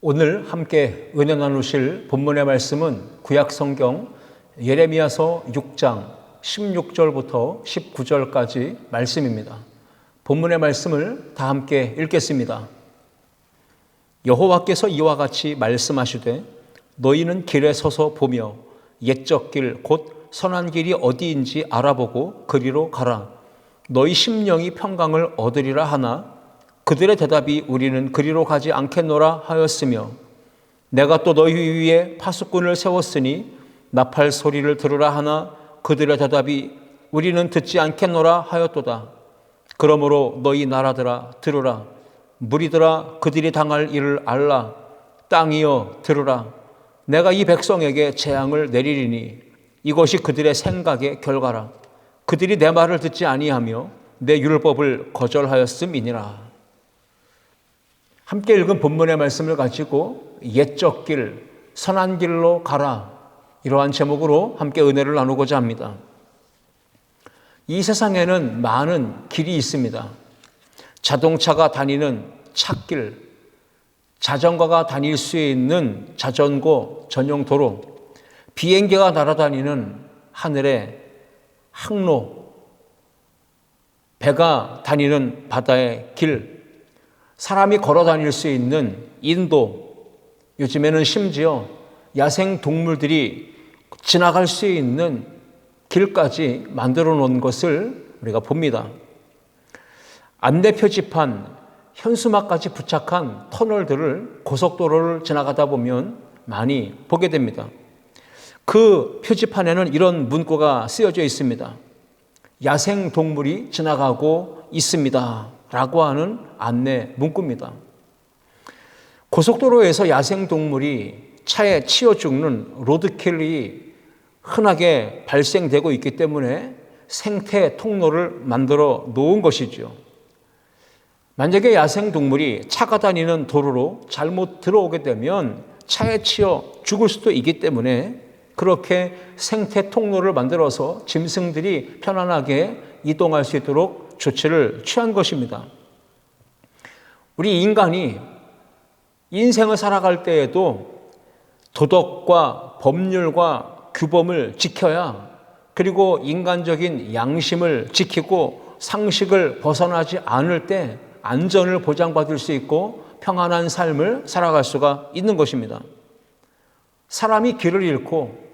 오늘 함께 은혜 나누실 본문의 말씀은 구약성경 예레미야서 6장 16절부터 19절까지 말씀입니다. 본문의 말씀을 다 함께 읽겠습니다. 여호와께서 이와 같이 말씀하시되 너희는 길에 서서 보며 옛적 길 곧 선한 길이 어디인지 알아보고 그리로 가라. 너희 심령이 평강을 얻으리라 하나 그들의 대답이 우리는 그리로 가지 않겠노라 하였으며 내가 또 너희 위에 파수꾼을 세웠으니 나팔 소리를 들으라 하나 그들의 대답이 우리는 듣지 않겠노라 하였도다. 그러므로 너희 나라들아 들으라. 무리들아 그들이 당할 일을 알라. 땅이여 들으라. 내가 이 백성에게 재앙을 내리리니 이것이 그들의 생각의 결과라. 그들이 내 말을 듣지 아니하며 내 율법을 거절하였음이니라. 함께 읽은 본문의 말씀을 가지고 옛적 길, 선한 길로 가라, 이러한 제목으로 함께 은혜를 나누고자 합니다. 이 세상에는 많은 길이 있습니다. 자동차가 다니는 찻길, 자전거가 다닐 수 있는 자전거 전용 도로, 비행기가 날아다니는 하늘의 항로, 배가 다니는 바다의 길, 사람이 걸어 다닐 수 있는 인도, 요즘에는 심지어 야생 동물들이 지나갈 수 있는 길까지 만들어 놓은 것을 우리가 봅니다. 안내 표지판, 현수막까지 부착한 터널들을 고속도로를 지나가다 보면 많이 보게 됩니다. 그 표지판에는 이런 문구가 쓰여져 있습니다. 야생 동물이 지나가고 있습니다. 라고 하는 안내 문구입니다. 고속도로에서 야생동물이 차에 치여 죽는 로드킬이 흔하게 발생되고 있기 때문에 생태 통로를 만들어 놓은 것이죠. 만약에 야생동물이 차가 다니는 도로로 잘못 들어오게 되면 차에 치여 죽을 수도 있기 때문에 그렇게 생태 통로를 만들어서 짐승들이 편안하게 이동할 수 있도록 조치를 취한 것입니다. 우리 인간이 인생을 살아갈 때에도 도덕과 법률과 규범을 지켜야, 그리고 인간적인 양심을 지키고 상식을 벗어나지 않을 때 안전을 보장받을 수 있고 평안한 삶을 살아갈 수가 있는 것입니다. 사람이 길을 잃고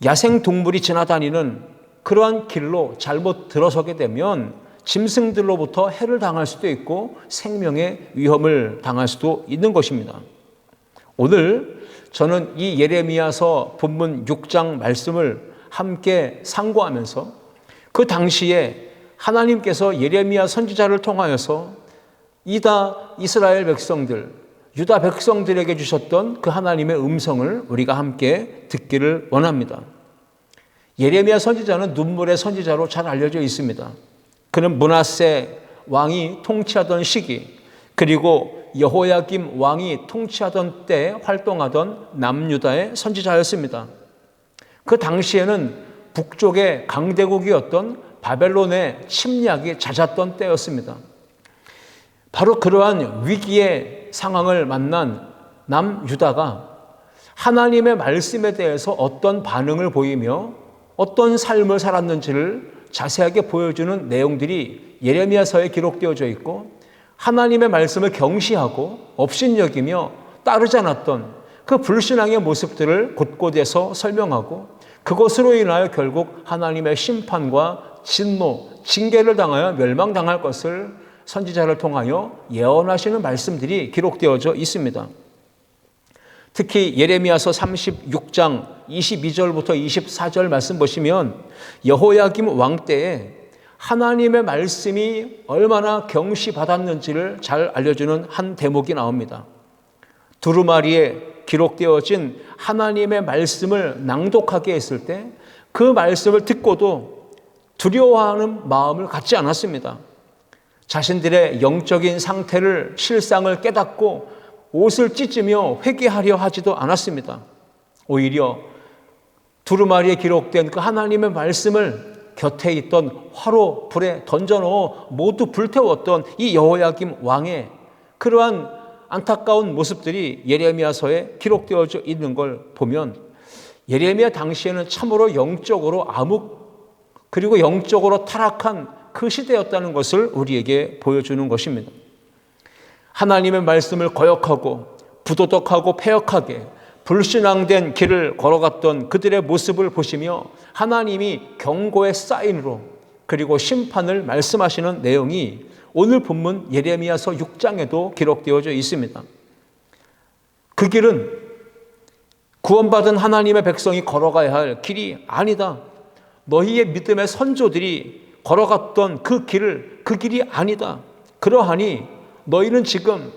야생동물이 지나다니는 그러한 길로 잘못 들어서게 되면 짐승들로부터 해를 당할 수도 있고 생명의 위험을 당할 수도 있는 것입니다. 오늘 저는 이 예레미야서 본문 6장 말씀을 함께 상고하면서 그 당시에 하나님께서 예레미야 선지자를 통하여서 이다 이스라엘 백성들, 유다 백성들에게 주셨던 그 하나님의 음성을 우리가 함께 듣기를 원합니다. 예레미야 선지자는 눈물의 선지자로 잘 알려져 있습니다. 그는 므낫세 왕이 통치하던 시기, 그리고 여호야김 왕이 통치하던 때 활동하던 남유다의 선지자였습니다. 그 당시에는 북쪽의 강대국이었던 바벨론의 침략이 잦았던 때였습니다. 바로 그러한 위기의 상황을 만난 남유다가 하나님의 말씀에 대해서 어떤 반응을 보이며 어떤 삶을 살았는지를 자세하게 보여주는 내용들이 예레미야서에 기록되어져 있고, 하나님의 말씀을 경시하고 업신여기며 따르지 않았던 그 불신앙의 모습들을 곳곳에서 설명하고, 그것으로 인하여 결국 하나님의 심판과 진노, 징계를 당하여 멸망당할 것을 선지자를 통하여 예언하시는 말씀들이 기록되어져 있습니다. 특히 예레미야서 36장 22절부터 24절 말씀 보시면 여호야김 왕 때에 하나님의 말씀이 얼마나 경시받았는지를 잘 알려주는 한 대목이 나옵니다. 두루마리에 기록되어진 하나님의 말씀을 낭독하게 했을 때 그 말씀을 듣고도 두려워하는 마음을 갖지 않았습니다. 자신들의 영적인 상태를, 실상을 깨닫고 옷을 찢으며 회개하려 하지도 않았습니다. 오히려 두루마리에 기록된 그 하나님의 말씀을 곁에 있던 화로 불에 던져넣어 모두 불태웠던 이 여호야김 왕의 그러한 안타까운 모습들이 예레미야서에 기록되어져 있는 걸 보면 예레미야 당시에는 참으로 영적으로 암흑 그리고 영적으로 타락한 그 시대였다는 것을 우리에게 보여주는 것입니다. 하나님의 말씀을 거역하고 부도덕하고 패역하게 불신앙된 길을 걸어갔던 그들의 모습을 보시며 하나님이 경고의 사인으로 그리고 심판을 말씀하시는 내용이 오늘 본문 예레미야서 6장에도 기록되어져 있습니다. 그 길은 구원받은 하나님의 백성이 걸어가야 할 길이 아니다. 너희의 믿음의 선조들이 걸어갔던 그 길이 아니다. 그러하니 너희는 지금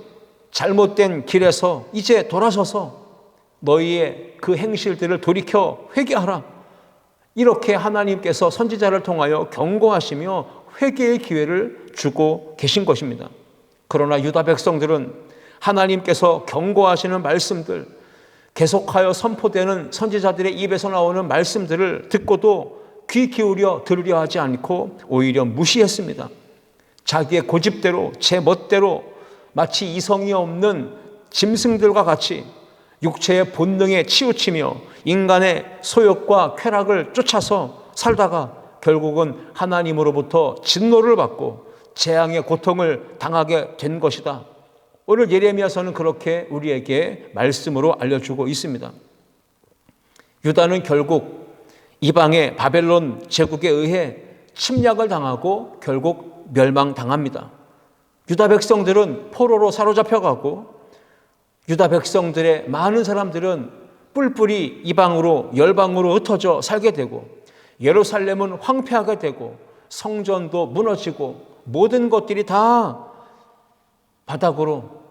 잘못된 길에서 이제 돌아서서 너희의 그 행실들을 돌이켜 회개하라. 이렇게 하나님께서 선지자를 통하여 경고하시며 회개의 기회를 주고 계신 것입니다. 그러나 유다 백성들은 하나님께서 경고하시는 말씀들, 계속하여 선포되는 선지자들의 입에서 나오는 말씀들을 듣고도 귀 기울여 들으려 하지 않고 오히려 무시했습니다. 자기의 고집대로 제 멋대로 마치 이성이 없는 짐승들과 같이 육체의 본능에 치우치며 인간의 소욕과 쾌락을 쫓아서 살다가 결국은 하나님으로부터 진노를 받고 재앙의 고통을 당하게 된 것이다. 오늘 예레미야서는 그렇게 우리에게 말씀으로 알려주고 있습니다. 유다는 결국 이방의 바벨론 제국에 의해 침략을 당하고 결국 멸망당합니다. 유다 백성들은 포로로 사로잡혀가고 유다 백성들의 많은 사람들은 뿔뿔이 이방으로 열방으로 흩어져 살게 되고 예루살렘은 황폐하게 되고 성전도 무너지고 모든 것들이 다 바닥으로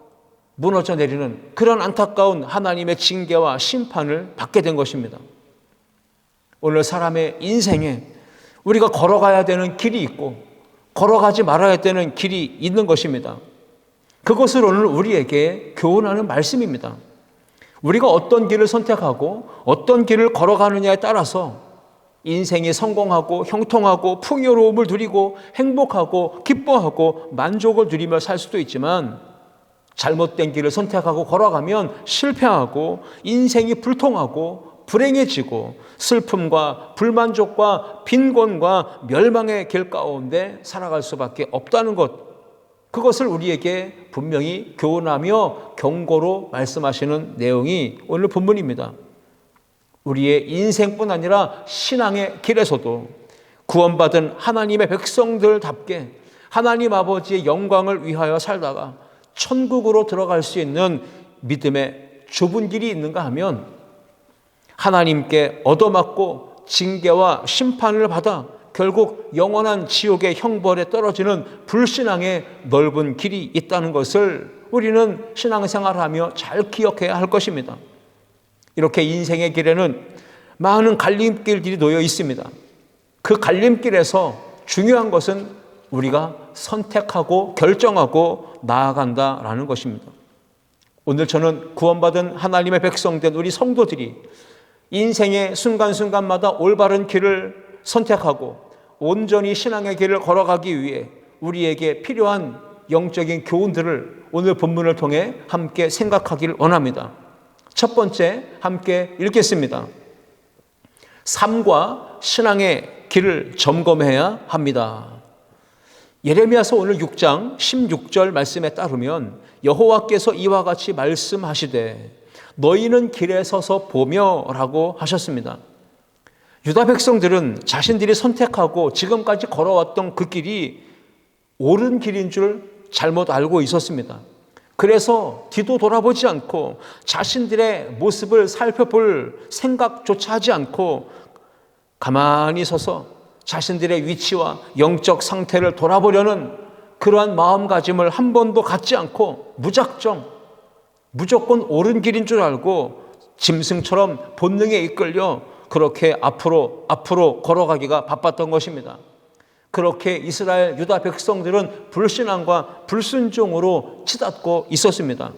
무너져 내리는 그런 안타까운 하나님의 징계와 심판을 받게 된 것입니다. 오늘 사람의 인생에 우리가 걸어가야 되는 길이 있고 걸어가지 말아야 되는 길이 있는 것입니다. 그것을 오늘 우리에게 교훈하는 말씀입니다. 우리가 어떤 길을 선택하고 어떤 길을 걸어가느냐에 따라서 인생이 성공하고 형통하고 풍요로움을 누리고 행복하고 기뻐하고 만족을 누리며 살 수도 있지만 잘못된 길을 선택하고 걸어가면 실패하고 인생이 불통하고 불행해지고 슬픔과 불만족과 빈곤과 멸망의 길 가운데 살아갈 수밖에 없다는 것, 그것을 우리에게 분명히 교훈하며 경고로 말씀하시는 내용이 오늘 본문입니다. 우리의 인생뿐 아니라 신앙의 길에서도 구원받은 하나님의 백성들답게 하나님 아버지의 영광을 위하여 살다가 천국으로 들어갈 수 있는 믿음의 좁은 길이 있는가 하면 하나님께 얻어맞고 징계와 심판을 받아 결국 영원한 지옥의 형벌에 떨어지는 불신앙의 넓은 길이 있다는 것을 우리는 신앙생활하며 잘 기억해야 할 것입니다. 이렇게 인생의 길에는 많은 갈림길들이 놓여 있습니다. 그 갈림길에서 중요한 것은 우리가 선택하고 결정하고 나아간다라는 것입니다. 오늘 저는 구원받은 하나님의 백성된 우리 성도들이 인생의 순간순간마다 올바른 길을 선택하고 온전히 신앙의 길을 걸어가기 위해 우리에게 필요한 영적인 교훈들을 오늘 본문을 통해 함께 생각하기를 원합니다. 첫 번째 함께 읽겠습니다. 삶과 신앙의 길을 점검해야 합니다. 예레미야서 오늘 6장 16절 말씀에 따르면 여호와께서 이와 같이 말씀하시되 너희는 길에 서서 보며 라고 하셨습니다. 유다 백성들은 자신들이 선택하고 지금까지 걸어왔던 그 길이 옳은 길인 줄 잘못 알고 있었습니다. 그래서 뒤도 돌아보지 않고 자신들의 모습을 살펴볼 생각조차 하지 않고 가만히 서서 자신들의 위치와 영적 상태를 돌아보려는 그러한 마음가짐을 한 번도 갖지 않고 무조건 옳은 길인 줄 알고 짐승처럼 본능에 이끌려 그렇게 앞으로 걸어가기가 바빴던 것입니다. 그렇게 이스라엘 유다 백성들은 불신앙과 불순종으로 치닫고 있었습니다.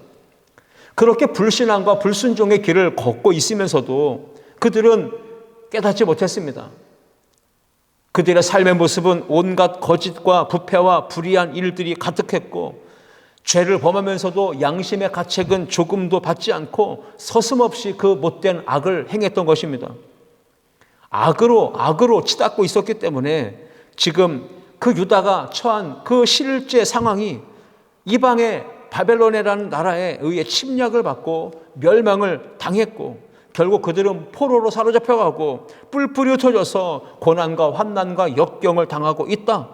그렇게 불신앙과 불순종의 길을 걷고 있으면서도 그들은 깨닫지 못했습니다. 그들의 삶의 모습은 온갖 거짓과 부패와 불의한 일들이 가득했고 죄를 범하면서도 양심의 가책은 조금도 받지 않고 서슴없이 그 못된 악을 행했던 것입니다. 악으로 치닫고 있었기 때문에 지금 그 유다가 처한 그 실제 상황이 이방의 바벨론이라는 나라에 의해 침략을 받고 멸망을 당했고, 결국 그들은 포로로 사로잡혀가고 뿔뿔이 흩어져서 고난과 환난과 역경을 당하고 있다.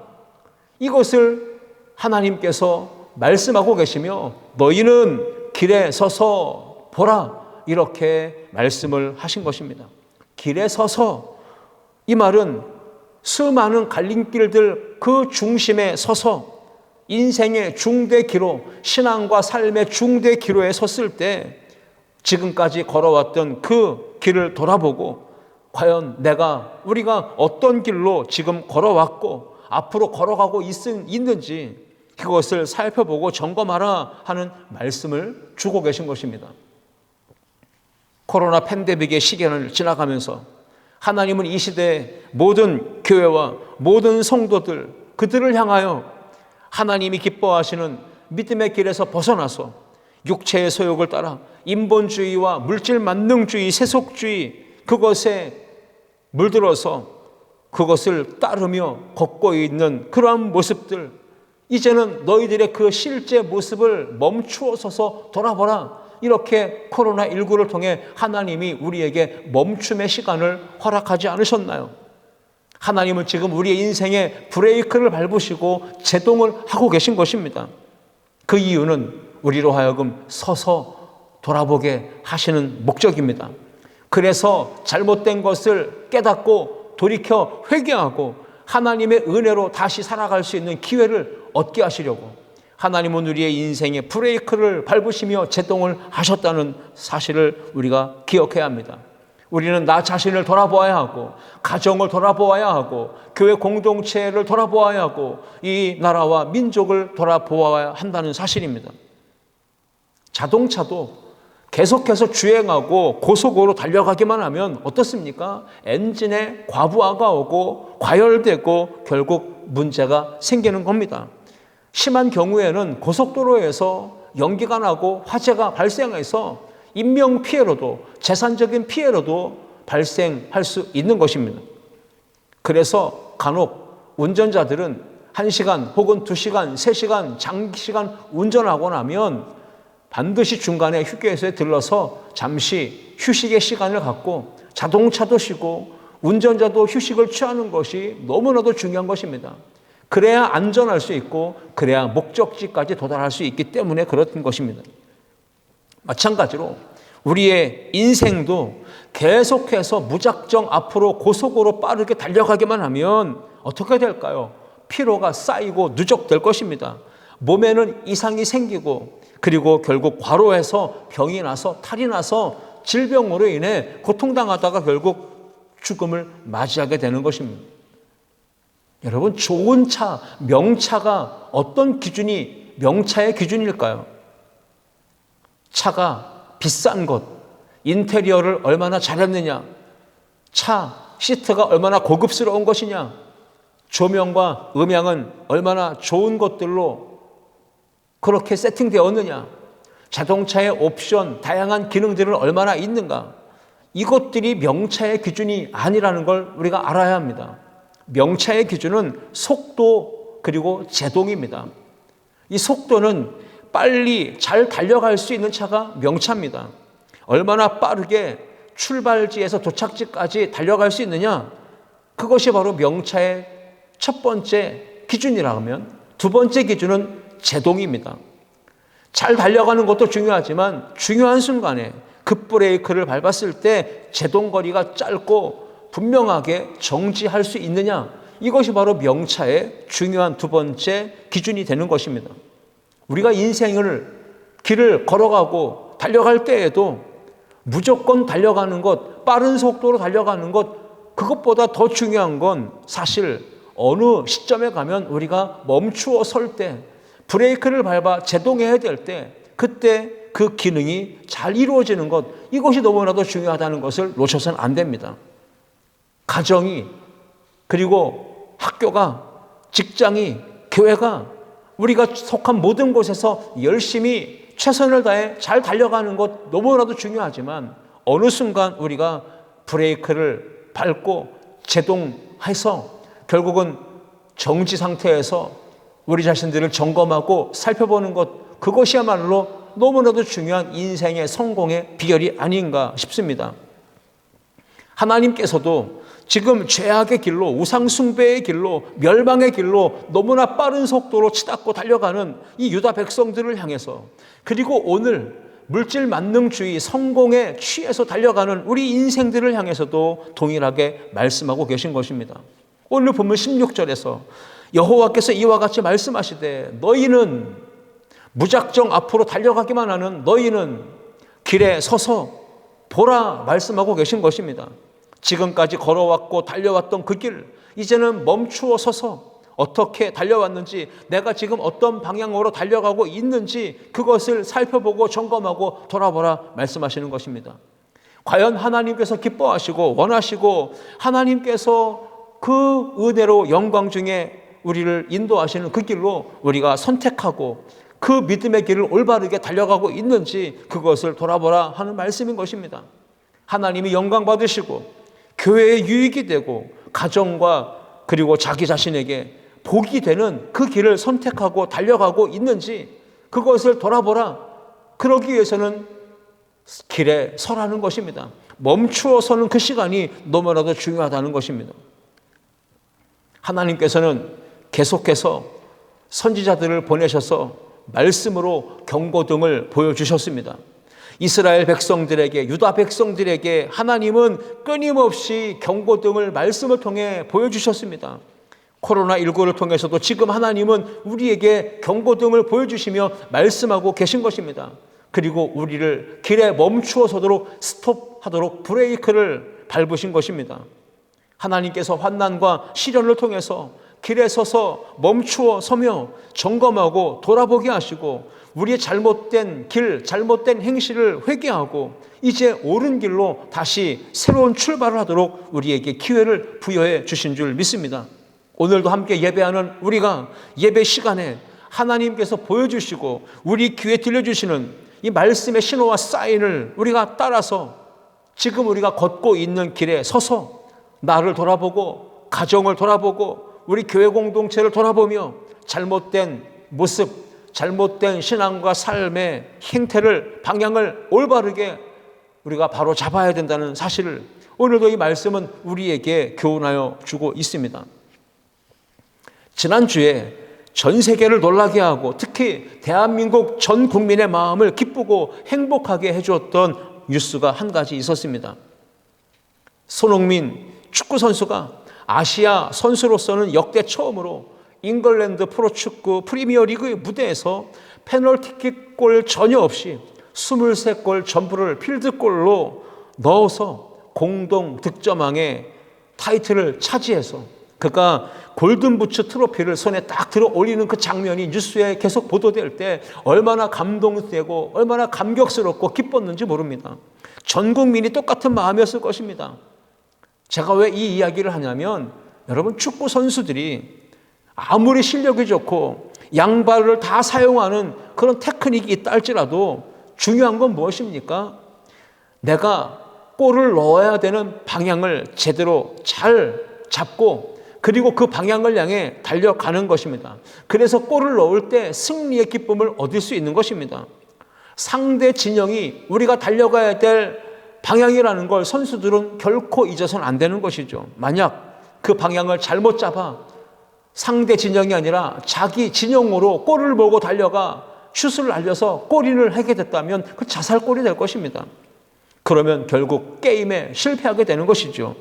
이것을 하나님께서 말씀하고 계시며 너희는 길에 서서 보라, 이렇게 말씀을 하신 것입니다. 길에 서서, 이 말은 수많은 갈림길들 그 중심에 서서 인생의 중대기로, 신앙과 삶의 중대기로에 섰을 때 지금까지 걸어왔던 그 길을 돌아보고 과연 우리가 어떤 길로 지금 걸어왔고 앞으로 걸어가고 있는지 그것을 살펴보고 점검하라 하는 말씀을 주고 계신 것입니다. 코로나 팬데믹의 시기를 지나가면서 하나님은 이 시대의 모든 교회와 모든 성도들, 그들을 향하여 하나님이 기뻐하시는 믿음의 길에서 벗어나서 육체의 소욕을 따라 인본주의와 물질 만능주의, 세속주의, 그것에 물들어서 그것을 따르며 걷고 있는 그러한 모습들, 이제는 너희들의 그 실제 모습을 멈추어 서서 돌아보라. 이렇게 코로나19를 통해 하나님이 우리에게 멈춤의 시간을 허락하지 않으셨나요? 하나님은 지금 우리의 인생에 브레이크를 밟으시고 제동을 하고 계신 것입니다. 그 이유는 우리로 하여금 서서 돌아보게 하시는 목적입니다. 그래서 잘못된 것을 깨닫고 돌이켜 회개하고 하나님의 은혜로 다시 살아갈 수 있는 기회를 얻게 하시려고 하나님은 우리의 인생에 브레이크를 밟으시며 제동을 하셨다는 사실을 우리가 기억해야 합니다. 우리는 나 자신을 돌아보아야 하고, 가정을 돌아보아야 하고, 교회 공동체를 돌아보아야 하고, 이 나라와 민족을 돌아보아야 한다는 사실입니다. 자동차도 계속해서 주행하고 고속으로 달려가기만 하면 어떻습니까? 엔진에 과부하가 오고 과열되고 결국 문제가 생기는 겁니다. 심한 경우에는 고속도로에서 연기가 나고 화재가 발생해서 인명피해로도 재산적인 피해로도 발생할 수 있는 것입니다. 그래서 간혹 운전자들은 1시간 혹은 2시간, 3시간, 장시간 운전하고 나면 반드시 중간에 휴게소에 들러서 잠시 휴식의 시간을 갖고 자동차도 쉬고 운전자도 휴식을 취하는 것이 너무나도 중요한 것입니다. 그래야 안전할 수 있고 그래야 목적지까지 도달할 수 있기 때문에 그렇던 것입니다. 마찬가지로 우리의 인생도 계속해서 무작정 앞으로 고속으로 빠르게 달려가기만 하면 어떻게 될까요? 피로가 쌓이고 누적될 것입니다. 몸에는 이상이 생기고 그리고 결국 과로해서 병이 나서 탈이 나서 질병으로 인해 고통당하다가 결국 죽음을 맞이하게 되는 것입니다. 여러분, 좋은 차, 명차가 어떤 기준이 명차의 기준일까요? 차가 비싼 것, 인테리어를 얼마나 잘했느냐, 차 시트가 얼마나 고급스러운 것이냐, 조명과 음향은 얼마나 좋은 것들로 그렇게 세팅되었느냐, 자동차의 옵션, 다양한 기능들은 얼마나 있는가, 이것들이 명차의 기준이 아니라는 걸 우리가 알아야 합니다. 명차의 기준은 속도 그리고 제동입니다. 이 속도는 빨리 잘 달려갈 수 있는 차가 명차입니다. 얼마나 빠르게 출발지에서 도착지까지 달려갈 수 있느냐, 그것이 바로 명차의 첫 번째 기준이라면 두 번째 기준은 제동입니다. 잘 달려가는 것도 중요하지만 중요한 순간에 급브레이크를 밟았을 때 제동거리가 짧고 분명하게 정지할 수 있느냐, 이것이 바로 명차의 중요한 두 번째 기준이 되는 것입니다. 우리가 길을 걸어가고 달려갈 때에도 무조건 달려가는 것, 빠른 속도로 달려가는 것, 그것보다 더 중요한 건 사실 어느 시점에 가면 우리가 멈추어 설 때, 브레이크를 밟아 제동해야 될 때, 그때 그 기능이 잘 이루어지는 것, 이것이 너무나도 중요하다는 것을 놓쳐서는 안 됩니다. 가정이, 그리고 학교가, 직장이, 교회가 우리가 속한 모든 곳에서 열심히 최선을 다해 잘 달려가는 것 너무나도 중요하지만 어느 순간 우리가 브레이크를 밟고 제동해서 결국은 정지 상태에서 우리 자신들을 점검하고 살펴보는 것, 그것이야말로 너무나도 중요한 인생의 성공의 비결이 아닌가 싶습니다. 하나님께서도 지금 죄악의 길로, 우상숭배의 길로, 멸망의 길로 너무나 빠른 속도로 치닫고 달려가는 이 유다 백성들을 향해서, 그리고 오늘 물질 만능주의 성공에 취해서 달려가는 우리 인생들을 향해서도 동일하게 말씀하고 계신 것입니다. 오늘 본문 16절에서 여호와께서 이와 같이 말씀하시되 너희는 무작정 앞으로 달려가기만 하는 너희는 길에 서서 보라 말씀하고 계신 것입니다. 지금까지 걸어왔고 달려왔던 그 길, 이제는 멈추어 서서 어떻게 달려왔는지, 내가 지금 어떤 방향으로 달려가고 있는지 그것을 살펴보고 점검하고 돌아보라 말씀하시는 것입니다. 과연 하나님께서 기뻐하시고 원하시고 하나님께서 그 은혜로 영광 중에 우리를 인도하시는 그 길로 우리가 선택하고 그 믿음의 길을 올바르게 달려가고 있는지 그것을 돌아보라 하는 말씀인 것입니다. 하나님이 영광 받으시고 교회에 유익이 되고 가정과 그리고 자기 자신에게 복이 되는 그 길을 선택하고 달려가고 있는지 그것을 돌아보라. 그러기 위해서는 길에 서라는 것입니다. 멈추어 서는 그 시간이 너무나도 중요하다는 것입니다. 하나님께서는 계속해서 선지자들을 보내셔서 말씀으로 경고등을 보여주셨습니다. 이스라엘 백성들에게, 유다 백성들에게 하나님은 끊임없이 경고등을 말씀을 통해 보여주셨습니다. 코로나19를 통해서도 지금 하나님은 우리에게 경고등을 보여주시며 말씀하고 계신 것입니다. 그리고 우리를 길에 멈추어 서도록 스톱하도록 브레이크를 밟으신 것입니다. 하나님께서 환난과 시련을 통해서 길에 서서 멈추어 서며 점검하고 돌아보게 하시고 우리의 잘못된 길, 잘못된 행실을 회개하고 이제 옳은 길로 다시 새로운 출발을 하도록 우리에게 기회를 부여해 주신 줄 믿습니다. 오늘도 함께 예배하는 우리가 예배 시간에 하나님께서 보여주시고 우리 귀에 들려주시는 이 말씀의 신호와 사인을 우리가 따라서 지금 우리가 걷고 있는 길에 서서 나를 돌아보고 가정을 돌아보고 우리 교회 공동체를 돌아보며 잘못된 모습, 잘못된 신앙과 삶의 행태를, 방향을 올바르게 우리가 바로 잡아야 된다는 사실을 오늘도 이 말씀은 우리에게 교훈하여 주고 있습니다. 지난주에 전 세계를 놀라게 하고 특히 대한민국 전 국민의 마음을 기쁘고 행복하게 해주었던 뉴스가 한 가지 있었습니다. 손흥민 축구선수가 아시아 선수로서는 역대 처음으로 잉글랜드 프로축구 프리미어리그의 무대에서 페널티킥골 전혀 없이 23골 전부를 필드골로 넣어서 공동 득점왕의 타이틀을 차지해서 그가 골든부츠 트로피를 손에 딱 들어 올리는 그 장면이 뉴스에 계속 보도될 때 얼마나 감동되고 얼마나 감격스럽고 기뻤는지 모릅니다. 전 국민이 똑같은 마음이었을 것입니다. 제가 왜 이 이야기를 하냐면 여러분, 축구 선수들이 아무리 실력이 좋고 양발을 다 사용하는 그런 테크닉이 있다 할지라도 중요한 건 무엇입니까? 내가 골을 넣어야 되는 방향을 제대로 잘 잡고 그리고 그 방향을 향해 달려가는 것입니다. 그래서 골을 넣을 때 승리의 기쁨을 얻을 수 있는 것입니다. 상대 진영이 우리가 달려가야 될 방향이라는 걸 선수들은 결코 잊어서는 안 되는 것이죠. 만약 그 방향을 잘못 잡아 상대 진영이 아니라 자기 진영으로 골을 보고 달려가 슛을 날려서 골인을 하게 됐다면 그 자살골이 될 것입니다. 그러면 결국 게임에 실패하게 되는 것이죠.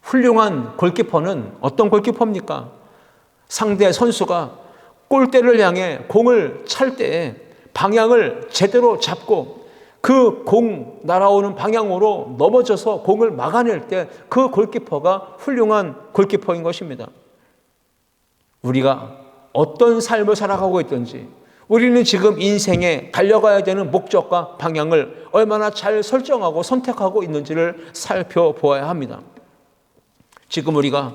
훌륭한 골키퍼는 어떤 골키퍼입니까? 상대 선수가 골대를 향해 공을 찰 때에 방향을 제대로 잡고 그 공 날아오는 방향으로 넘어져서 공을 막아낼 때 그 골키퍼가 훌륭한 골키퍼인 것입니다. 우리가 어떤 삶을 살아가고 있든지 우리는 지금 인생에 달려가야 되는 목적과 방향을 얼마나 잘 설정하고 선택하고 있는지를 살펴보아야 합니다. 지금 우리가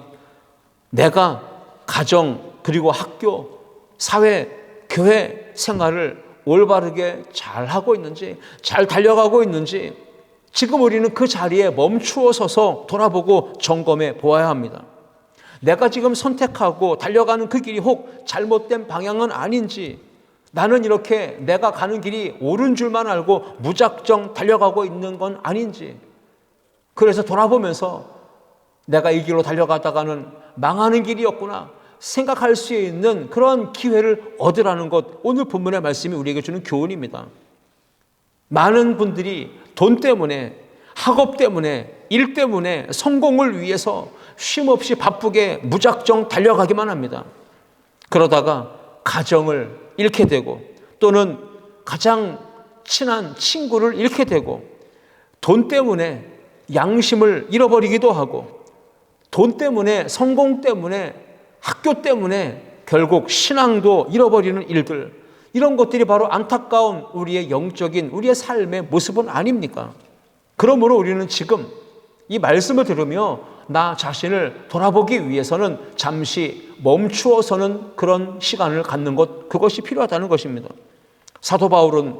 내가 가정 그리고 학교 사회, 교회 생활을 올바르게 잘 하고 있는지, 잘 달려가고 있는지 지금 우리는 그 자리에 멈추어 서서 돌아보고 점검해 보아야 합니다. 내가 지금 선택하고 달려가는 그 길이 혹 잘못된 방향은 아닌지, 나는 이렇게 내가 가는 길이 옳은 줄만 알고 무작정 달려가고 있는 건 아닌지, 그래서 돌아보면서 내가 이 길로 달려가다가는 망하는 길이었구나 생각할 수 있는 그런 기회를 얻으라는 것, 오늘 본문의 말씀이 우리에게 주는 교훈입니다. 많은 분들이 돈 때문에, 학업 때문에, 일 때문에, 성공을 위해서 쉼없이 바쁘게 무작정 달려가기만 합니다. 그러다가 가정을 잃게 되고, 또는 가장 친한 친구를 잃게 되고, 돈 때문에 양심을 잃어버리기도 하고, 돈 때문에, 성공 때문에, 학교 때문에 결국 신앙도 잃어버리는 일들, 이런 것들이 바로 안타까운 우리의 영적인, 우리의 삶의 모습은 아닙니까? 그러므로 우리는 지금 이 말씀을 들으며 나 자신을 돌아보기 위해서는 잠시 멈추어서는 그런 시간을 갖는 것, 그것이 필요하다는 것입니다. 사도 바울은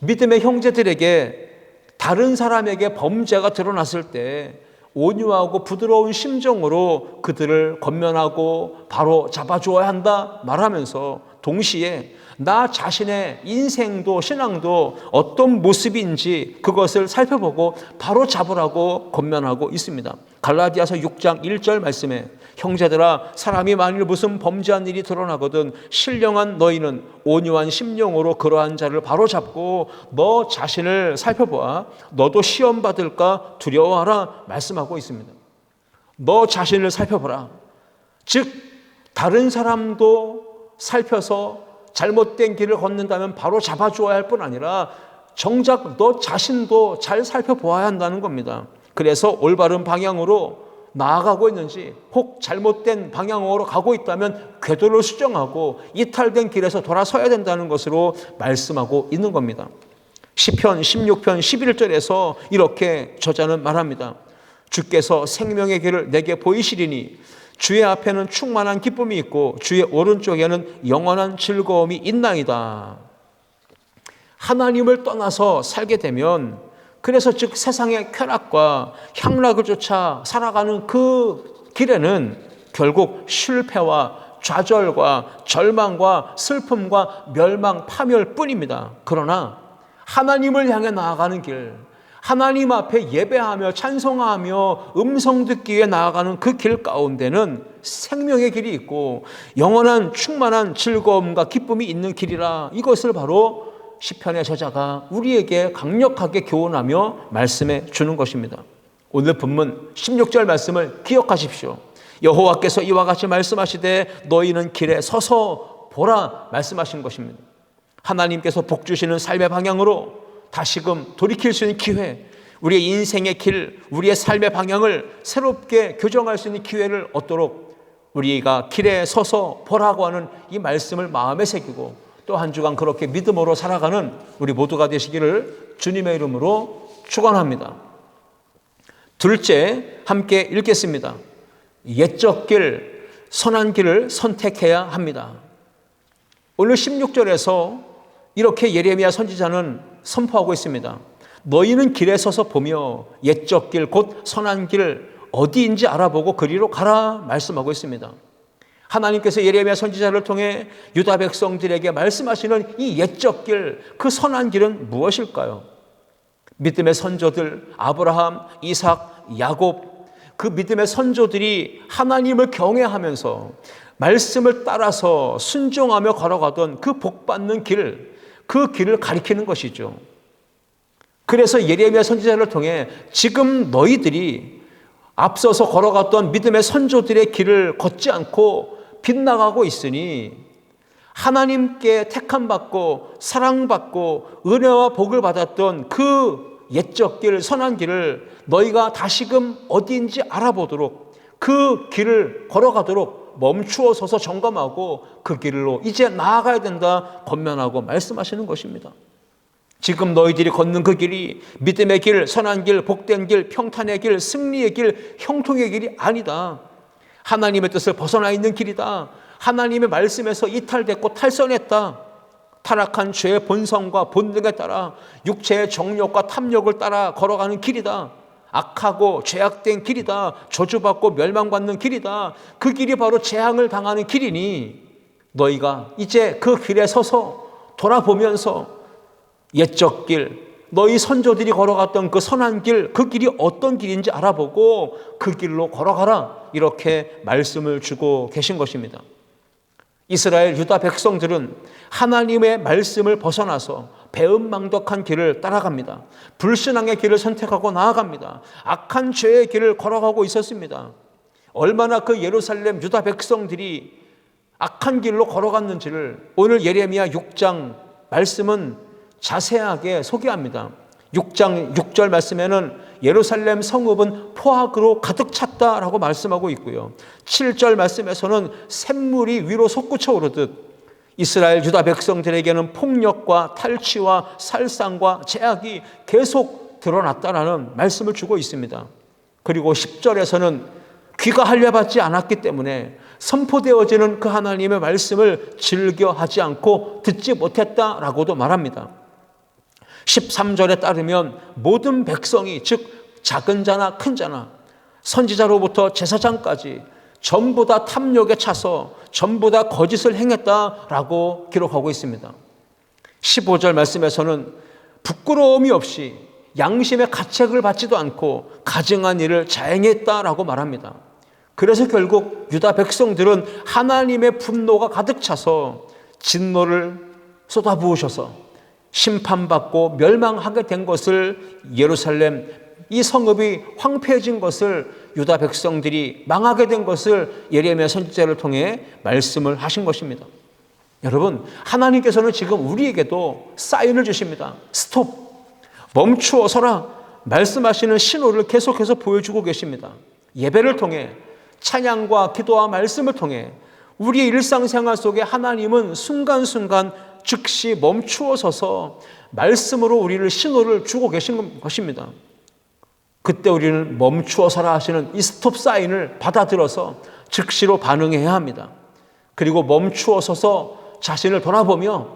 믿음의 형제들에게 다른 사람에게 범죄가 드러났을 때 온유하고 부드러운 심정으로 그들을 권면하고 바로 잡아주어야 한다 말하면서, 동시에 나 자신의 인생도 신앙도 어떤 모습인지 그것을 살펴보고 바로 잡으라고 권면하고 있습니다. 갈라디아서 6장 1절 말씀에, 형제들아, 사람이 만일 무슨 범죄한 일이 드러나거든 신령한 너희는 온유한 심령으로 그러한 자를 바로 잡고 너 자신을 살펴보아 너도 시험 받을까 두려워하라 말씀하고 있습니다. 너 자신을 살펴보라. 즉 다른 사람도 살펴서 잘못된 길을 걷는다면 바로 잡아주어야 할 뿐 아니라 정작 너 자신도 잘 살펴보아야 한다는 겁니다. 그래서 올바른 방향으로 나아가고 있는지, 혹 잘못된 방향으로 가고 있다면 궤도를 수정하고 이탈된 길에서 돌아서야 된다는 것으로 말씀하고 있는 겁니다. 시편 16편 11절에서 이렇게 저자는 말합니다. 주께서 생명의 길을 내게 보이시리니 주의 앞에는 충만한 기쁨이 있고 주의 오른쪽에는 영원한 즐거움이 있나이다. 하나님을 떠나서 살게 되면, 그래서 즉 세상의 쾌락과 향락을 쫓아 살아가는 그 길에는 결국 실패와 좌절과 절망과 슬픔과 멸망, 파멸 뿐입니다. 그러나 하나님을 향해 나아가는 길, 하나님 앞에 예배하며 찬송하며 음성 듣기 위해 나아가는 그 길 가운데는 생명의 길이 있고 영원한 충만한 즐거움과 기쁨이 있는 길이라, 이것을 바로 시편의 저자가 우리에게 강력하게 교훈하며 말씀해 주는 것입니다. 오늘 본문 16절 말씀을 기억하십시오. 여호와께서 이와 같이 말씀하시되 너희는 길에 서서 보라 말씀하신 것입니다. 하나님께서 복 주시는 삶의 방향으로 다시금 돌이킬 수 있는 기회, 우리의 인생의 길, 우리의 삶의 방향을 새롭게 교정할 수 있는 기회를 얻도록 우리가 길에 서서 보라고 하는 이 말씀을 마음에 새기고 또 한 주간 그렇게 믿음으로 살아가는 우리 모두가 되시기를 주님의 이름으로 축원합니다. 둘째, 함께 읽겠습니다. 옛적 길, 선한 길을 선택해야 합니다. 오늘 16절에서 이렇게 예레미야 선지자는 선포하고 있습니다. 너희는 길에 서서 보며 옛적 길, 곧 선한 길 어디인지 알아보고 그리로 가라 말씀하고 있습니다. 하나님께서 예레미야 선지자를 통해 유다 백성들에게 말씀하시는 이 옛적 길, 그 선한 길은 무엇일까요? 믿음의 선조들 아브라함, 이삭, 야곱, 그 믿음의 선조들이 하나님을 경외하면서 말씀을 따라서 순종하며 걸어가던 그 복받는 길, 그 길을 가리키는 것이죠. 그래서 예레미야 선지자를 통해 지금 너희들이 앞서서 걸어갔던 믿음의 선조들의 길을 걷지 않고 빗나가고 있으니 하나님께 택함받고 사랑받고 은혜와 복을 받았던 그 옛적 길, 선한 길을 너희가 다시금 어디인지 알아보도록, 그 길을 걸어가도록 멈추어 서서 점검하고 그 길로 이제 나아가야 된다 권면하고 말씀하시는 것입니다. 지금 너희들이 걷는 그 길이 믿음의 길, 선한 길, 복된 길, 평탄의 길, 승리의 길, 형통의 길이 아니다. 하나님의 뜻을 벗어나 있는 길이다. 하나님의 말씀에서 이탈됐고 탈선했다. 타락한 죄의 본성과 본능에 따라 육체의 정욕과 탐욕을 따라 걸어가는 길이다. 악하고 죄악된 길이다. 저주받고 멸망받는 길이다. 그 길이 바로 재앙을 당하는 길이니 너희가 이제 그 길에 서서 돌아보면서 옛적 길, 너희 선조들이 걸어갔던 그 선한 길, 그 길이 어떤 길인지 알아보고 그 길로 걸어가라. 이렇게 말씀을 주고 계신 것입니다. 이스라엘 유다 백성들은 하나님의 말씀을 벗어나서 배은망덕한 길을 따라갑니다. 불신앙의 길을 선택하고 나아갑니다. 악한 죄의 길을 걸어가고 있었습니다. 얼마나 그 예루살렘 유다 백성들이 악한 길로 걸어갔는지를 오늘 예레미야 6장 말씀은 자세하게 소개합니다. 6장 6절 말씀에는 예루살렘 성읍은 포악으로 가득 찼다라고 말씀하고 있고요. 7절 말씀에서는 샘물이 위로 솟구쳐 오르듯 이스라엘 유다 백성들에게는 폭력과 탈취와 살상과 제약이 계속 드러났다라는 말씀을 주고 있습니다. 그리고 10절에서는 귀가 할려받지 않았기 때문에 선포되어지는 그 하나님의 말씀을 즐겨하지 않고 듣지 못했다라고도 말합니다. 13절에 따르면 모든 백성이 즉 작은 자나 큰 자나 선지자로부터 제사장까지 전부 다 탐욕에 차서 전부 다 거짓을 행했다라고 기록하고 있습니다. 15절 말씀에서는 부끄러움이 없이 양심의 가책을 받지도 않고 가증한 일을 자행했다라고 말합니다. 그래서 결국 유다 백성들은 하나님의 분노가 가득 차서 진노를 쏟아부으셔서 심판받고 멸망하게 된 것을, 예루살렘 이 성읍이 황폐해진 것을, 유다 백성들이 망하게 된 것을 예레미야 선지자를 통해 말씀을 하신 것입니다. 여러분, 하나님께서는 지금 우리에게도 사인을 주십니다. 스톱, 멈추어 서라 말씀하시는 신호를 계속해서 보여주고 계십니다. 예배를 통해, 찬양과 기도와 말씀을 통해 우리의 일상생활 속에 하나님은 순간순간 즉시 멈추어 서서 말씀으로 우리를 신호를 주고 계신 것입니다. 그때 우리는 멈추어 서라 하시는 이 스톱 사인을 받아들여서 즉시로 반응해야 합니다. 그리고 멈추어 서서 자신을 돌아보며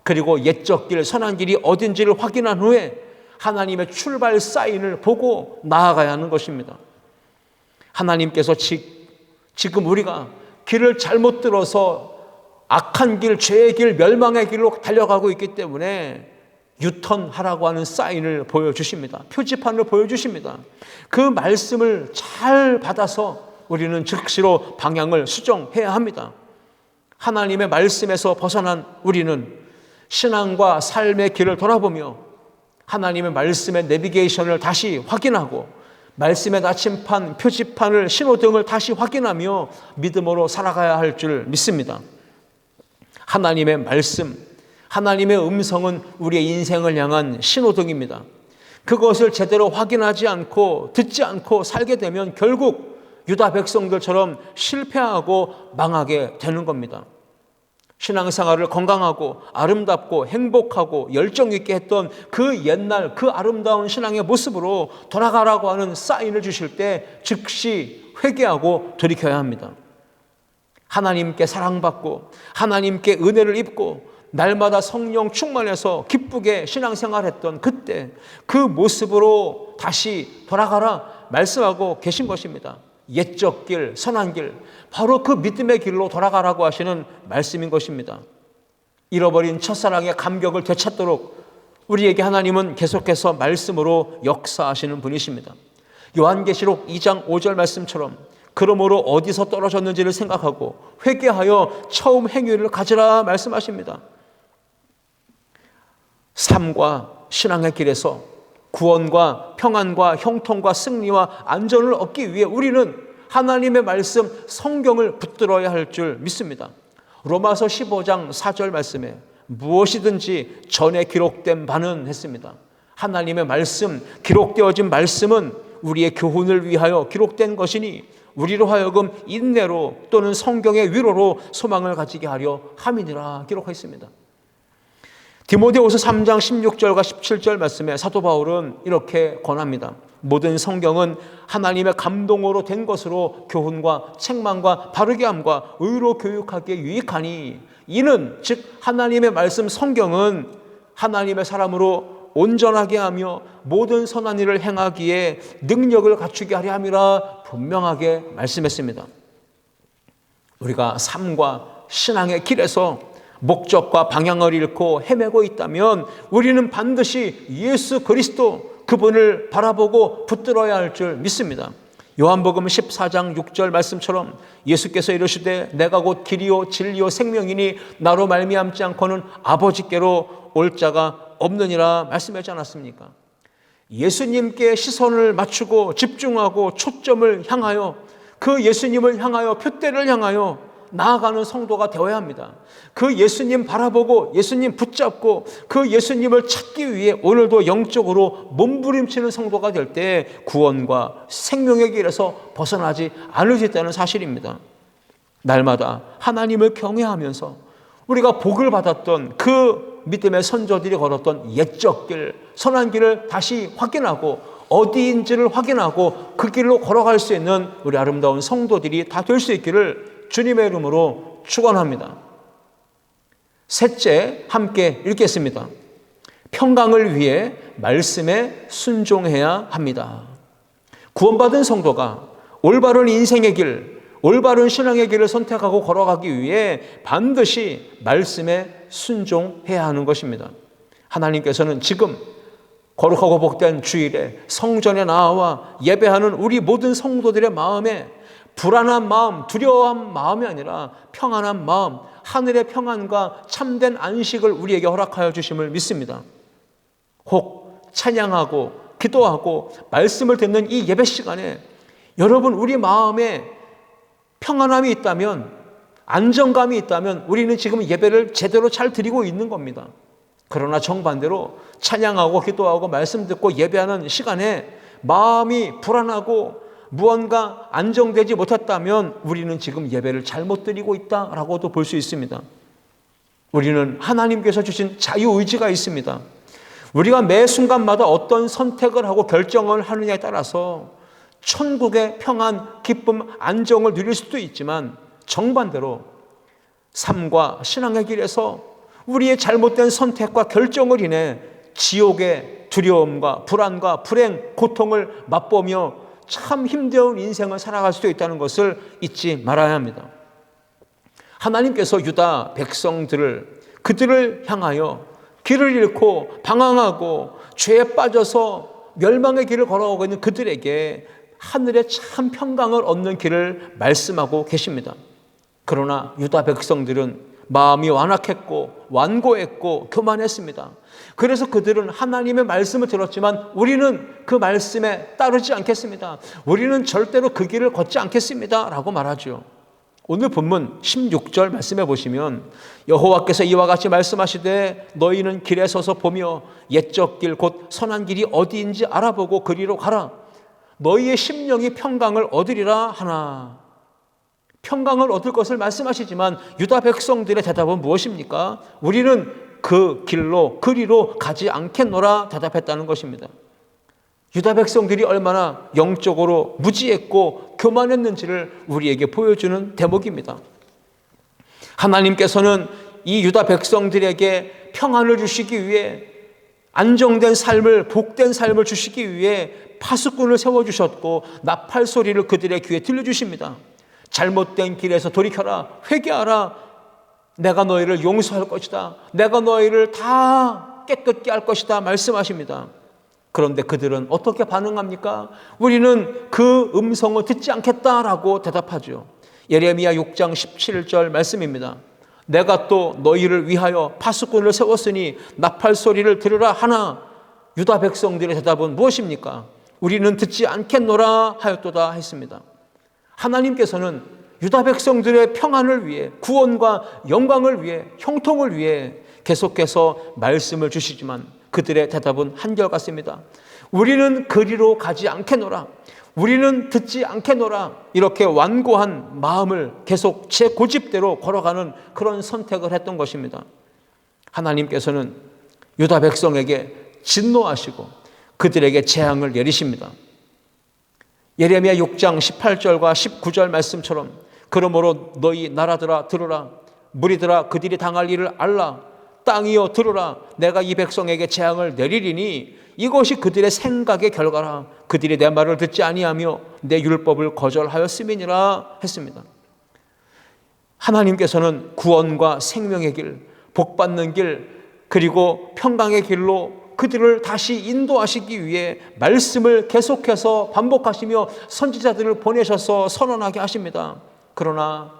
그리고 옛적 길, 선한 길이 어딘지를 확인한 후에 하나님의 출발 사인을 보고 나아가야 하는 것입니다. 하나님께서 지금 우리가 길을 잘못 들어서 악한 길, 죄의 길, 멸망의 길로 달려가고 있기 때문에 유턴하라고 하는 사인을 보여주십니다. 표지판을 보여주십니다. 그 말씀을 잘 받아서 우리는 즉시로 방향을 수정해야 합니다. 하나님의 말씀에서 벗어난 우리는 신앙과 삶의 길을 돌아보며 하나님의 말씀의 내비게이션을 다시 확인하고 말씀의 나침판, 표지판을, 신호등을 다시 확인하며 믿음으로 살아가야 할 줄 믿습니다. 하나님의 말씀, 하나님의 음성은 우리의 인생을 향한 신호등입니다. 그것을 제대로 확인하지 않고 듣지 않고 살게 되면 결국 유다 백성들처럼 실패하고 망하게 되는 겁니다. 신앙생활을 건강하고 아름답고 행복하고 열정 있게 했던 그 옛날 그 아름다운 신앙의 모습으로 돌아가라고 하는 사인을 주실 때 즉시 회개하고 돌이켜야 합니다. 하나님께 사랑받고 하나님께 은혜를 입고 날마다 성령 충만해서 기쁘게 신앙생활했던 그때 그 모습으로 다시 돌아가라 말씀하고 계신 것입니다. 옛적 길, 선한 길, 바로 그 믿음의 길로 돌아가라고 하시는 말씀인 것입니다. 잃어버린 첫사랑의 감격을 되찾도록 우리에게 하나님은 계속해서 말씀으로 역사하시는 분이십니다. 요한계시록 2장 5절 말씀처럼 그러므로 어디서 떨어졌는지를 생각하고 회개하여 처음 행위를 가지라 말씀하십니다. 삶과 신앙의 길에서 구원과 평안과 형통과 승리와 안전을 얻기 위해 우리는 하나님의 말씀 성경을 붙들어야 할 줄 믿습니다. 로마서 15장 4절 말씀에 무엇이든지 전에 기록된 바는 했습니다. 하나님의 말씀, 기록되어진 말씀은 우리의 교훈을 위하여 기록된 것이니 우리로 하여금 인내로 또는 성경의 위로로 소망을 가지게 하려 함이니라 기록하였습니다. 디모데후서 3장 16절과 17절 말씀에 사도 바울은 이렇게 권합니다. 모든 성경은 하나님의 감동으로 된 것으로 교훈과 책망과 바르게 함과 의로 교육하기에 유익하니 이는 즉 하나님의 말씀 성경은 하나님의 사람으로 온전하게 하며 모든 선한 일을 행하기에 능력을 갖추게 하려 함이라 분명하게 말씀했습니다. 우리가 삶과 신앙의 길에서 목적과 방향을 잃고 헤매고 있다면 우리는 반드시 예수 그리스도 그분을 바라보고 붙들어야 할 줄 믿습니다. 요한복음 14장 6절 말씀처럼 예수께서 이르시되 내가 곧 길이요 진리요 생명이니 나로 말미암지 않고는 아버지께로 올 자가 없느니라 말씀하지 않았습니까? 예수님께 시선을 맞추고 집중하고 초점을 향하여 그 예수님을 향하여 표대를 향하여 나아가는 성도가 되어야 합니다. 그 예수님 바라보고 예수님 붙잡고 그 예수님을 찾기 위해 오늘도 영적으로 몸부림치는 성도가 될 때 구원과 생명의 길에서 벗어나지 않을 수 있다는 사실입니다. 날마다 하나님을 경외하면서 우리가 복을 받았던 그 믿음의 선조들이 걸었던 옛적 길, 선한 길을 다시 확인하고 어디인지를 확인하고 그 길로 걸어갈 수 있는 우리 아름다운 성도들이 다 될 수 있기를 주님의 이름으로 축원합니다. 셋째, 함께 읽겠습니다. 평강을 위해 말씀에 순종해야 합니다. 구원받은 성도가 올바른 인생의 길, 올바른 신앙의 길을 선택하고 걸어가기 위해 반드시 말씀에 순종해야 하는 것입니다. 하나님께서는 지금 거룩하고 복된 주일에 성전에 나와 예배하는 우리 모든 성도들의 마음에 불안한 마음, 두려워한 마음이 아니라 평안한 마음, 하늘의 평안과 참된 안식을 우리에게 허락하여 주심을 믿습니다. 혹 찬양하고 기도하고 말씀을 듣는 이 예배 시간에 여러분 우리 마음에 평안함이 있다면, 안정감이 있다면 우리는 지금 예배를 제대로 잘 드리고 있는 겁니다. 그러나 정반대로 찬양하고 기도하고 말씀 듣고 예배하는 시간에 마음이 불안하고 무언가 안정되지 못했다면 우리는 지금 예배를 잘못 드리고 있다라고도 볼 수 있습니다. 우리는 하나님께서 주신 자유의지가 있습니다. 우리가 매 순간마다 어떤 선택을 하고 결정을 하느냐에 따라서 천국의 평안, 기쁨, 안정을 누릴 수도 있지만 정반대로 삶과 신앙의 길에서 우리의 잘못된 선택과 결정을 인해 지옥의 두려움과 불안과 불행, 고통을 맛보며 참 힘겨운 인생을 살아갈 수도 있다는 것을 잊지 말아야 합니다. 하나님께서 유다 백성들을 그들을 향하여 길을 잃고 방황하고 죄에 빠져서 멸망의 길을 걸어오고 있는 그들에게 하늘의 참 평강을 얻는 길을 말씀하고 계십니다. 그러나 유다 백성들은 마음이 완악했고 완고했고 교만했습니다. 그래서 그들은 하나님의 말씀을 들었지만 우리는 그 말씀에 따르지 않겠습니다. 우리는 절대로 그 길을 걷지 않겠습니다 라고 말하죠. 오늘 본문 16절 말씀해 보시면 여호와께서 이와 같이 말씀하시되 너희는 길에 서서 보며 옛적 길 곧 선한 길이 어디인지 알아보고 그리로 가라. 너희의 심령이 평강을 얻으리라 하나. 평강을 얻을 것을 말씀하시지만 유다 백성들의 대답은 무엇입니까? 우리는 그 길로 그리로 가지 않겠노라 대답했다는 것입니다. 유다 백성들이 얼마나 영적으로 무지했고 교만했는지를 우리에게 보여주는 대목입니다. 하나님께서는 이 유다 백성들에게 평안을 주시기 위해 안정된 삶을, 복된 삶을 주시기 위해 파수꾼을 세워주셨고 나팔 소리를 그들의 귀에 들려주십니다. 잘못된 길에서 돌이켜라, 회개하라, 내가 너희를 용서할 것이다, 내가 너희를 다 깨끗게 할 것이다 말씀하십니다. 그런데 그들은 어떻게 반응합니까? 우리는 그 음성을 듣지 않겠다라고 대답하죠. 예레미야 6장 17절 말씀입니다. 내가 또 너희를 위하여 파수꾼을 세웠으니 나팔 소리를 들으라 하나. 유다 백성들의 대답은 무엇입니까? 우리는 듣지 않겠노라 하였도다 했습니다. 하나님께서는 유다 백성들의 평안을 위해, 구원과 영광을 위해, 형통을 위해 계속해서 말씀을 주시지만 그들의 대답은 한결같습니다. 우리는 그리로 가지 않겠노라, 우리는 듣지 않겠노라, 이렇게 완고한 마음을 계속 제 고집대로 걸어가는 그런 선택을 했던 것입니다. 하나님께서는 유다 백성에게 진노하시고 그들에게 재앙을 내리십니다. 예레미야 6장 18절과 19절 말씀처럼 그러므로 너희 나라들아 들으라. 무리들아 그들이 당할 일을 알라. 땅이여 들으라. 내가 이 백성에게 재앙을 내리리니 이것이 그들의 생각의 결과라. 그들이 내 말을 듣지 아니하며 내 율법을 거절하였음이니라 했습니다. 하나님께서는 구원과 생명의 길, 복받는 길, 그리고 평강의 길로 그들을 다시 인도하시기 위해 말씀을 계속해서 반복하시며 선지자들을 보내셔서 선언하게 하십니다. 그러나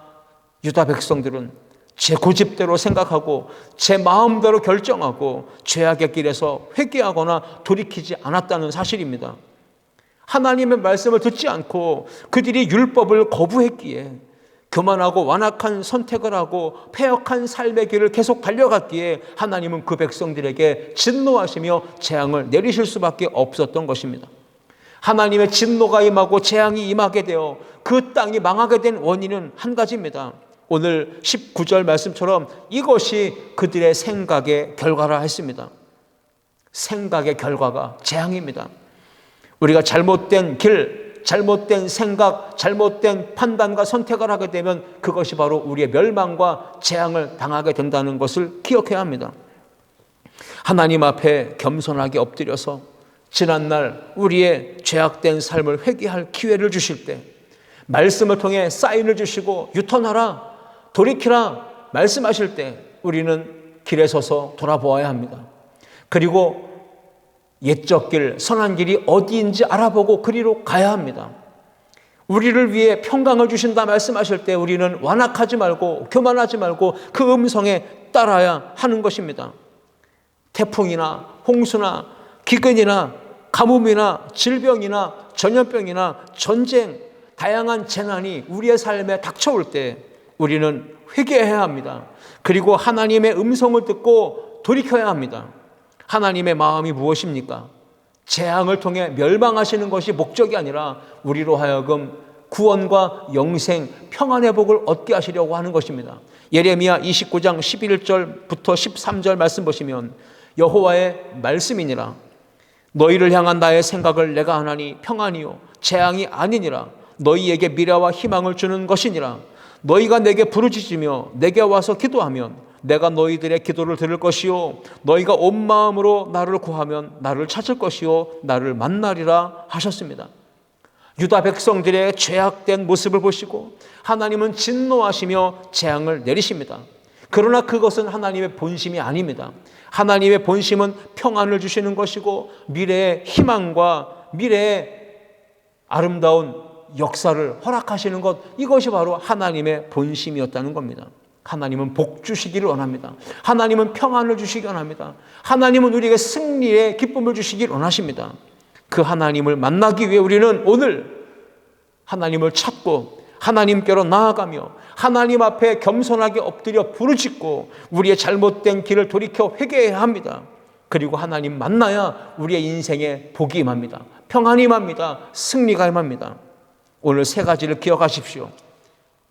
유다 백성들은 제 고집대로 생각하고 제 마음대로 결정하고 죄악의 길에서 회개하거나 돌이키지 않았다는 사실입니다. 하나님의 말씀을 듣지 않고 그들이 율법을 거부했기에 교만하고 완악한 선택을 하고 패역한 삶의 길을 계속 달려갔기에 하나님은 그 백성들에게 진노하시며 재앙을 내리실 수밖에 없었던 것입니다. 하나님의 진노가 임하고 재앙이 임하게 되어 그 땅이 망하게 된 원인은 한 가지입니다. 오늘 19절 말씀처럼 이것이 그들의 생각의 결과라 했습니다. 생각의 결과가 재앙입니다. 우리가 잘못된 길, 잘못된 생각, 잘못된 판단과 선택을 하게 되면 그것이 바로 우리의 멸망과 재앙을 당하게 된다는 것을 기억해야 합니다. 하나님 앞에 겸손하게 엎드려서 지난날 우리의 죄악된 삶을 회개할 기회를 주실 때 말씀을 통해 사인을 주시고 유턴하라, 돌이키라 말씀하실 때 우리는 길에 서서 돌아보아야 합니다. 그리고 옛적 길, 선한 길이 어디인지 알아보고 그리로 가야 합니다. 우리를 위해 평강을 주신다 말씀하실 때 우리는 완악하지 말고 교만하지 말고 그 음성에 따라야 하는 것입니다. 태풍이나 홍수나 기근이나 가뭄이나 질병이나 전염병이나 전쟁, 다양한 재난이 우리의 삶에 닥쳐올 때 우리는 회개해야 합니다. 그리고 하나님의 음성을 듣고 돌이켜야 합니다. 하나님의 마음이 무엇입니까? 재앙을 통해 멸망하시는 것이 목적이 아니라 우리로 하여금 구원과 영생, 평안의 복을 얻게 하시려고 하는 것입니다. 예레미야 29장 11절부터 13절 말씀 보시면 여호와의 말씀이니라. 너희를 향한 나의 생각을 내가 하나니 평안이요 재앙이 아니니라. 너희에게 미래와 희망을 주는 것이니라. 너희가 내게 부르짖으며 내게 와서 기도하면 내가 너희들의 기도를 들을 것이요 너희가 온 마음으로 나를 구하면 나를 찾을 것이요 나를 만나리라 하셨습니다. 유다 백성들의 죄악된 모습을 보시고 하나님은 진노하시며 재앙을 내리십니다. 그러나 그것은 하나님의 본심이 아닙니다. 하나님의 본심은 평안을 주시는 것이고 미래의 희망과 미래의 아름다운 역사를 허락하시는 것, 이것이 바로 하나님의 본심이었다는 겁니다. 하나님은 복 주시기를 원합니다. 하나님은 평안을 주시기 원합니다. 하나님은 우리에게 승리의 기쁨을 주시기를 원하십니다. 그 하나님을 만나기 위해 우리는 오늘 하나님을 찾고 하나님께로 나아가며 하나님 앞에 겸손하게 엎드려 부르짖고 우리의 잘못된 길을 돌이켜 회개해야 합니다. 그리고 하나님 만나야 우리의 인생에 복이 임합니다. 평안이 임합니다. 승리가 임합니다. 오늘 세 가지를 기억하십시오.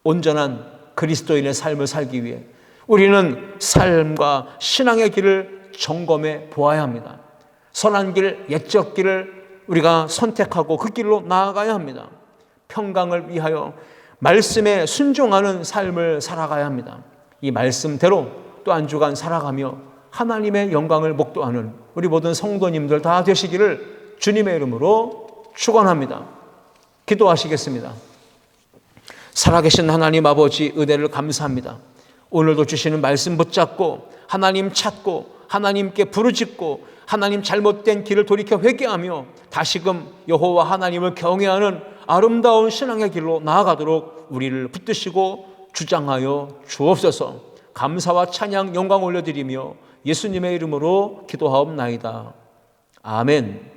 온전한 그리스도인의 삶을 살기 위해 우리는 삶과 신앙의 길을 점검해 보아야 합니다. 선한 길, 옛적 길을 우리가 선택하고 그 길로 나아가야 합니다. 평강을 위하여 말씀에 순종하는 삶을 살아가야 합니다. 이 말씀대로 또 한 주간 살아가며 하나님의 영광을 목도하는 우리 모든 성도님들 다 되시기를 주님의 이름으로 축원합니다. 기도하시겠습니다. 살아계신 하나님 아버지, 은혜를 감사합니다. 오늘도 주시는 말씀 붙잡고 하나님 찾고 하나님께 부르짖고 하나님 잘못된 길을 돌이켜 회개하며 다시금 여호와 하나님을 경외하는 아름다운 신앙의 길로 나아가도록 우리를 붙드시고 주장하여 주옵소서. 감사와 찬양 영광 올려드리며 예수님의 이름으로 기도하옵나이다. 아멘.